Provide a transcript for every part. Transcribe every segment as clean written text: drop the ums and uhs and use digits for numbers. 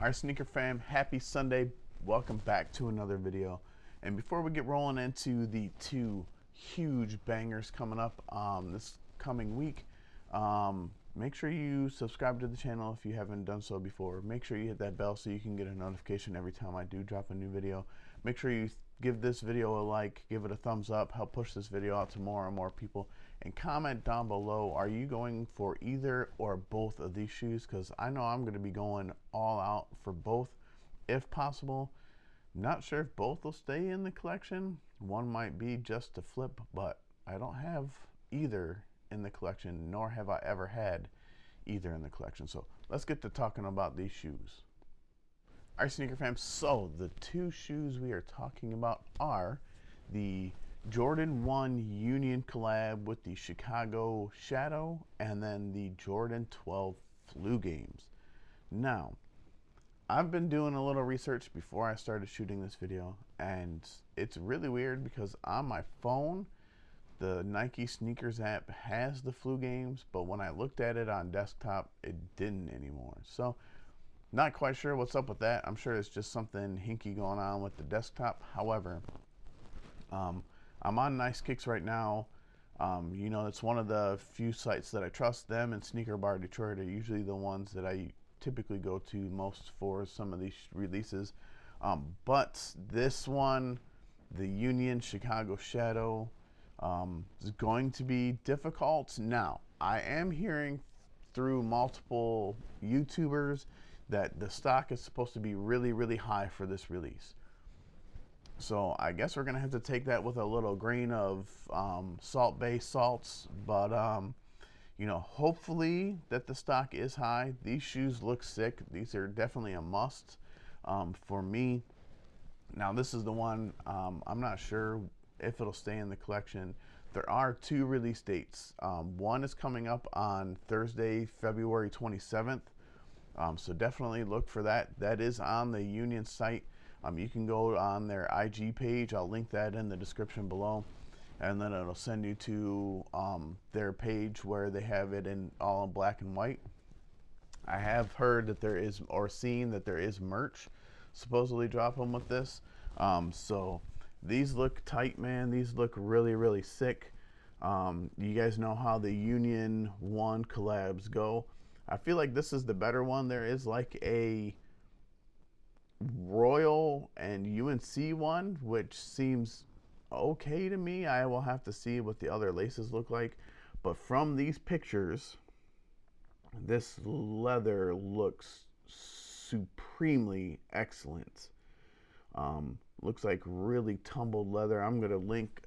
Our sneaker fam, happy Sunday. Welcome back to another video. And before we get rolling into the two huge bangers coming up this coming week, make sure you subscribe to the channel if you haven't done so before. Make sure you hit that bell so you can get a notification every time I do drop a new video. Make sure you give this video a like, give it a thumbs up, help push this video out to more and more people, and comment down below, are you going for either or both of these shoes? Because I know I'm going to be going all out for both if possible. Not sure if both will stay in the collection. One might be just to flip, but I don't have either in the collection, nor have I ever had either in the collection. So let's get to talking about these shoes. Our sneaker fam, so the two shoes we are talking about are the Jordan 1 Union collab with the Chicago Shadow, and then the Jordan 12 Flu Games. Now, I've been doing a little research before I started shooting this video, and it's really weird because on my phone, the Nike Sneakers app has the Flu Games, but when I looked at it on desktop, it didn't anymore. So, not quite sure what's up with that. I'm sure it's just something hinky going on with the desktop. However, I'm on Nice Kicks right now. You know, it's one of the few sites that I trust. Them and Sneaker Bar Detroit are usually the ones that I typically go to most for some of these releases. But this one, the Union Chicago Shadow, is going to be difficult. Now, I am hearing through multiple YouTubers that the stock is supposed to be really, really high for this release. So I guess we're gonna have to take that with a little grain of salt-based salts, but you know, hopefully that the stock is high. These shoes look sick. These are definitely a must for me. Now this is the one, I'm not sure if it'll stay in the collection. There are two release dates. One is coming up on Thursday, February 27th. So definitely look for that. That is on the Union site. You can go on their IG page. I'll link that in the description below, and then it'll send you to their page where they have it in all in black and white. I have heard that there is, or seen that there is merch supposedly dropping with this. So these look tight, man. These look really, really sick. You guys know how the Union 1 collabs go. I feel like this is the better one. There is like a Royal and UNC one, which seems okay to me. I will have to see what the other laces look like. But from these pictures, this leather looks supremely excellent. Looks like really tumbled leather. I'm going to link,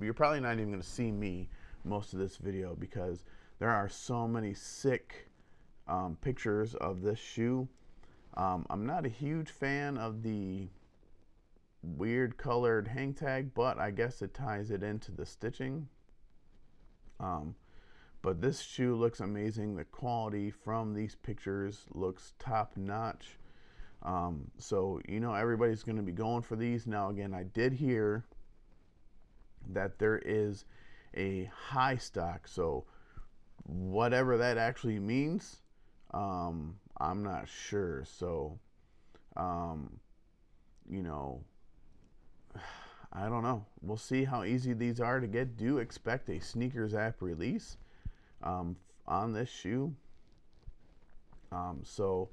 you're probably not even going to see me most of this video because there are so many sick pictures of this shoe. I'm not a huge fan of the weird colored hang tag, but I guess it ties it into the stitching. But this shoe looks amazing. The quality from these pictures looks top notch. So, you know, everybody's going to be going for these. Now, again, I did hear that there is a high stock. So, whatever that actually means, I'm not sure. So, you know, I don't know. We'll see how easy these are to get. Do expect a sneakers app release on this shoe. So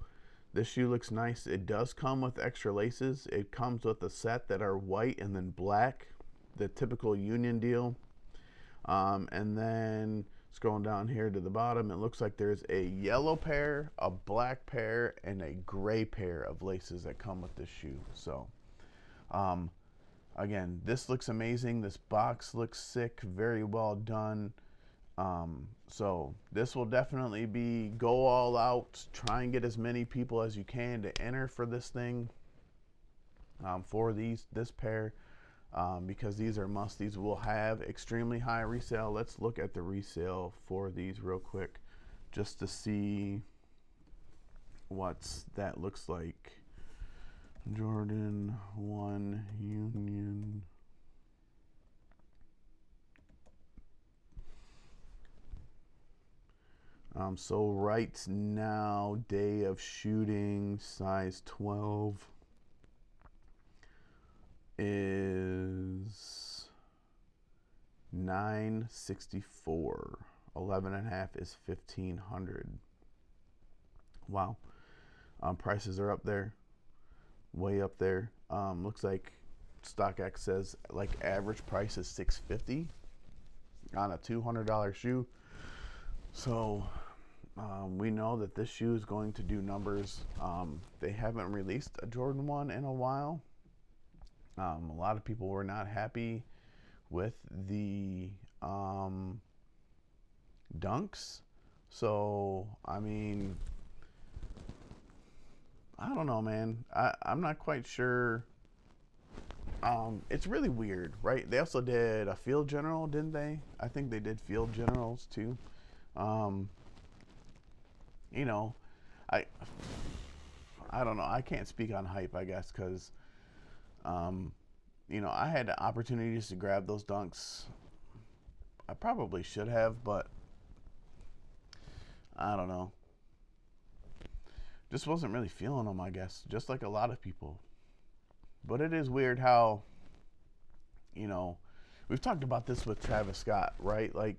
this shoe looks nice. It does come with extra laces. It comes with a set that are white and then black, the typical Union deal. And then scrolling down here to the bottom, it looks like there's a yellow pair, a black pair, and a gray pair of laces that come with this shoe. So again, this looks amazing. This box looks sick, very well done. So this will definitely be go all out, try and get as many people as you can to enter for this thing, for this pair, because these are must. These will have extremely high resale. Let's look at the resale for these real quick just to see what that looks like. Jordan 1 Union. So right now, day of shooting, size 12 is 964. 11.5 is 1,500. Wow. Prices are up there, way up there. Looks like StockX says like average price is $650 on a $200 shoe. So we know that this shoe is going to do numbers. They haven't released a Jordan 1 in a while. A lot of people were not happy with the dunks. So, I mean, I don't know, man. I'm not quite sure. It's really weird, right? They also did a field general, didn't they? I think they did field generals too. You know, I don't know. I can't speak on hype, I guess, because you know, I had the opportunities to grab those dunks. I probably should have, but I don't know. Just wasn't really feeling them, I guess, just like a lot of people. But it is weird how, you know, we've talked about this with Travis Scott, right? Like,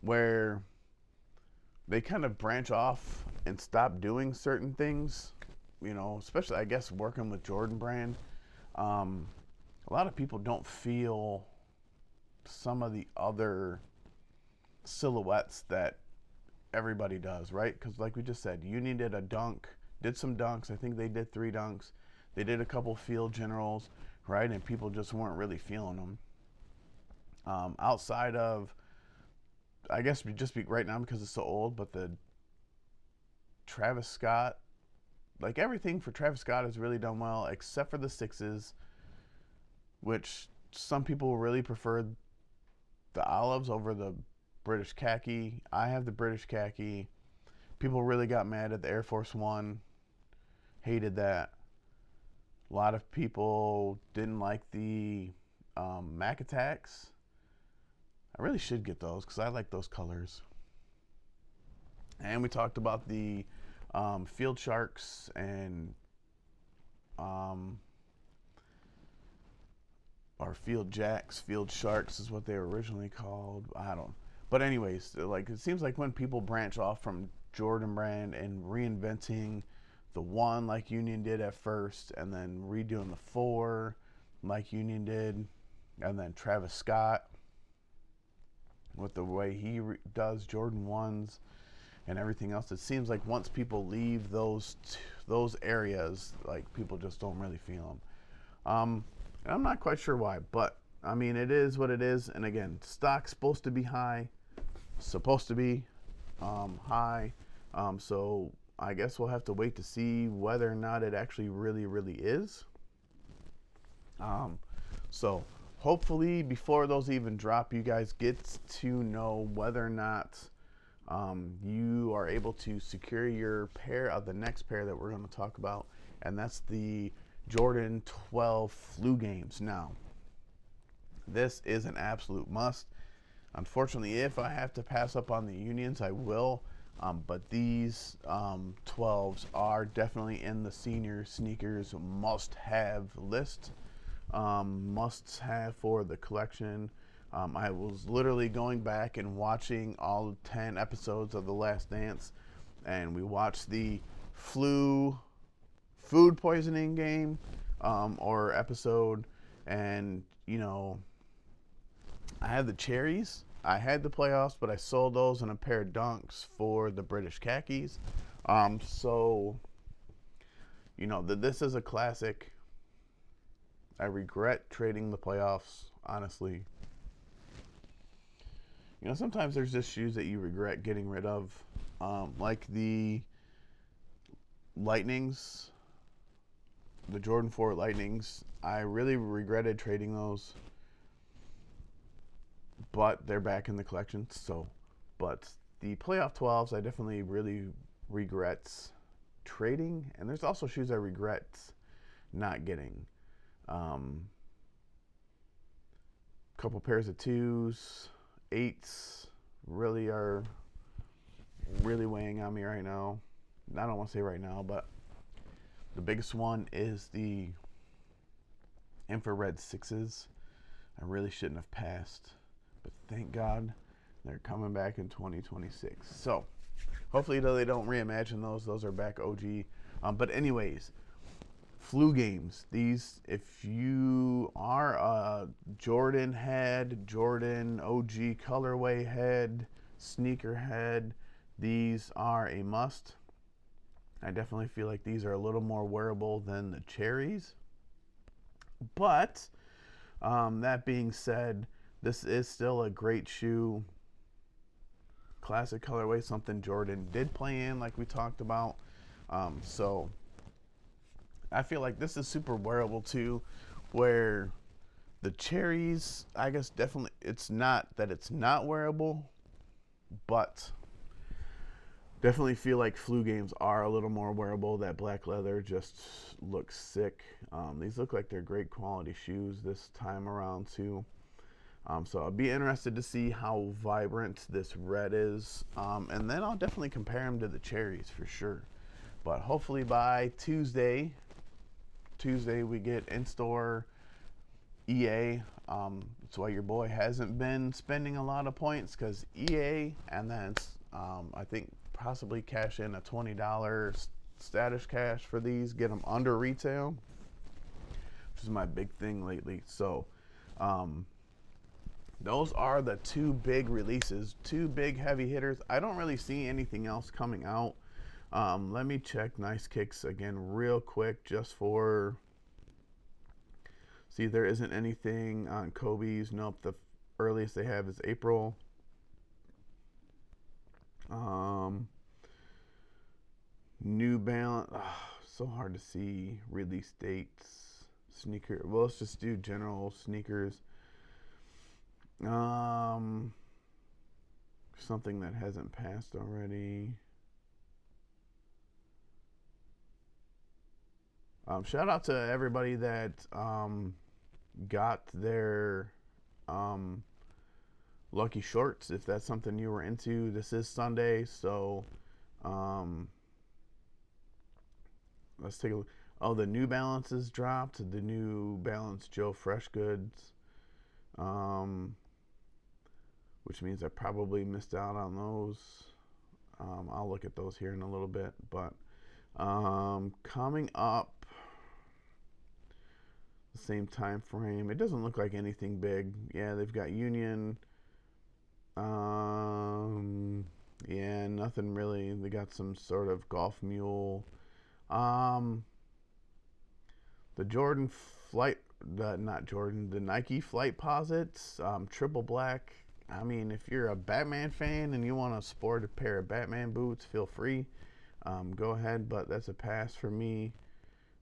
where they kind of branch off and stop doing certain things, you know, especially, I guess, working with Jordan Brand. A lot of people don't feel some of the other silhouettes that everybody does, right? Because like we just said, Union did a dunk, did some dunks. I think they did 3 dunks. They did a couple field generals, right? And people just weren't really feeling them. Outside of, I guess just right now because it's so old, but the Travis Scott, like everything for Travis Scott has really done well, except for the 6s, which some people really prefer the olives over the British khaki. I have the British khaki. People really got mad at the Air Force One, hated that. A lot of people didn't like the Mac Attacks. I really should get those because I like those colors. And we talked about the Field Sharks and or Field Jacks. Field Sharks is what they were originally called. I don't. But anyways, like it seems like when people branch off from Jordan Brand and reinventing the 1 like Union did at first, and then redoing the 4 like Union did, and then Travis Scott with the way he does Jordan 1s and everything else, it seems like once people leave those areas, like people just don't really feel them. And I'm not quite sure why, but I mean, it is what it is. And again, stock's supposed to be high, high. So I guess we'll have to wait to see whether or not it actually really is. So hopefully before those even drop, you guys get to know whether or not you are able to secure your pair of the next pair that we're going to talk about, and that's the Jordan 12 Flu Games. Now, this is an absolute must. Unfortunately, if I have to pass up on the Unions, I will. But these 12s are definitely in the senior sneakers must-have list. Must-have for the collection. I was literally going back and watching all 10 episodes of The Last Dance, and we watched the food poisoning game or episode, and you know, I had the cherries, I had the playoffs, but I sold those in a pair of dunks for the British khakis. So you know, this is a classic. I regret trading the playoffs, honestly. You know, sometimes there's just shoes that you regret getting rid of, like the Lightnings, the Jordan 4 Lightnings. I really regretted trading those, but they're back in the collection. So, but the playoff 12s, I definitely really regret trading, and there's also shoes I regret not getting. Couple pairs of 2s, 8s really are really weighing on me right now. I don't want to say right now, but the biggest one is the infrared sixes. I really shouldn't have passed, but thank God they're coming back in 2026. So hopefully they don't reimagine those. Those are back OG. But anyways, flu games. These, if you are a Jordan head, Jordan OG colorway head, sneaker head, these are a must. I definitely feel like these are a little more wearable than the cherries. But that being said, this is still a great shoe. Classic colorway, something Jordan did play in, like we talked about. So I feel like this is super wearable too, where the cherries, I guess definitely, it's not that it's not wearable, but definitely feel like flu games are a little more wearable. That black leather just looks sick. These look like they're great quality shoes this time around too. So I'll be interested to see how vibrant this red is. And then I'll definitely compare them to the cherries for sure. But hopefully by Tuesday we get in-store EA. That's why your boy hasn't been spending a lot of points, because EA, and then I think possibly cash in a $20 status cash for these, get them under retail, which is my big thing lately. So those are the two big releases, two big heavy hitters. I don't really see anything else coming out. Let me check Nice Kicks again real quick, just for, see, there isn't anything on Kobe's. Nope, the earliest they have is April. New Balance, so hard to see release dates. Sneaker, well, let's just do general sneakers. Something that hasn't passed already. Shout out to everybody that got their lucky shorts, if that's something you were into. This is Sunday, so let's take a look. Oh, the New Balances dropped. The New Balance Joe Fresh Goods, which means I probably missed out on those. I'll look at those here in a little bit, but coming up the same time frame, it doesn't look like anything big. Yeah, they've got Union. Yeah, nothing really. They got some sort of golf mule. The Jordan flight, the Nike Flight Posits, triple black. I mean, if you're a Batman fan and you want to sport a pair of Batman boots, feel free. Go ahead, but that's a pass for me.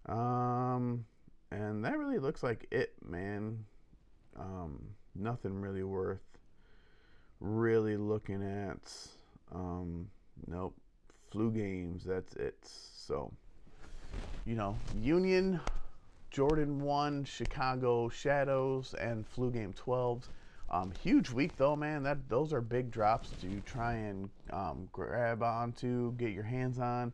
And that really looks like it, man. Nothing really worth really looking at. Nope. Flu games, that's it. So, Union, Jordan 1, Chicago Shadows, and Flu Game 12s. Huge week though, man. Those are big drops to try and grab onto, get your hands on.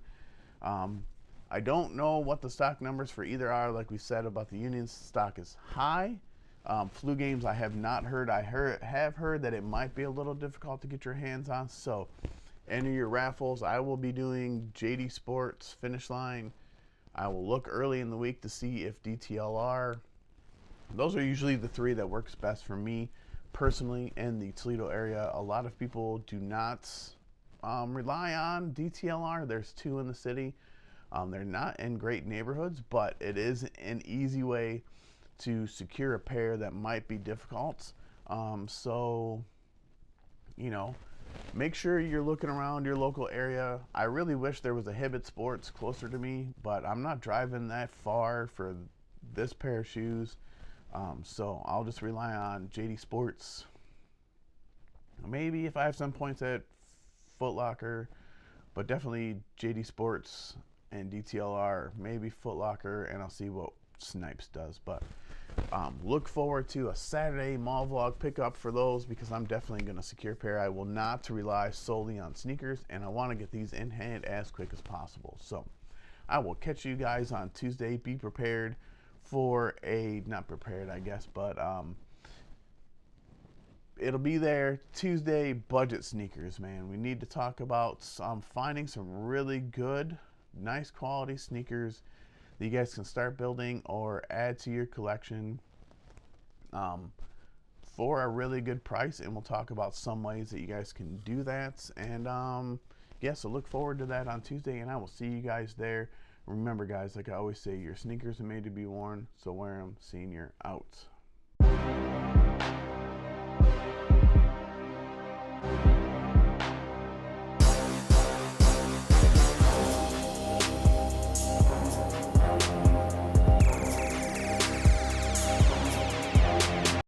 I don't know what the stock numbers for either are. Like we said about the Union, stock is high. Flu games, I have not heard. I have heard that it might be a little difficult to get your hands on. So, enter your raffles. I will be doing JD Sports Finish Line. I will look early in the week to see if DTLR. Those are usually the three that works best for me personally in the Toledo area. A lot of people do not rely on DTLR. There's two in the city. They're not in great neighborhoods, but it is an easy way to secure a pair that might be difficult. So, make sure you're looking around your local area. I really wish there was a Hibbett Sports closer to me, but I'm not driving that far for this pair of shoes. So I'll just rely on JD Sports. Maybe if I have some points at Foot Locker, but definitely JD Sports and DTLR, maybe Foot Locker, and I'll see what Snipes does. But Look forward to a Saturday mall vlog pickup for those, because I'm definitely going to secure a pair. I will not rely solely on sneakers, and I want to get these in hand as quick as possible. So I will catch you guys on Tuesday. Be prepared for a, not prepared I guess, but it'll be there Tuesday. Budget sneakers, man. We need to talk about finding some really good, nice quality sneakers that you guys can start building or add to your collection for a really good price, and we'll talk about some ways that you guys can do that. And yeah, so look forward to that on Tuesday, and I will see you guys there. Remember guys, like I always say, your sneakers are made to be worn, so wear them. Senior out.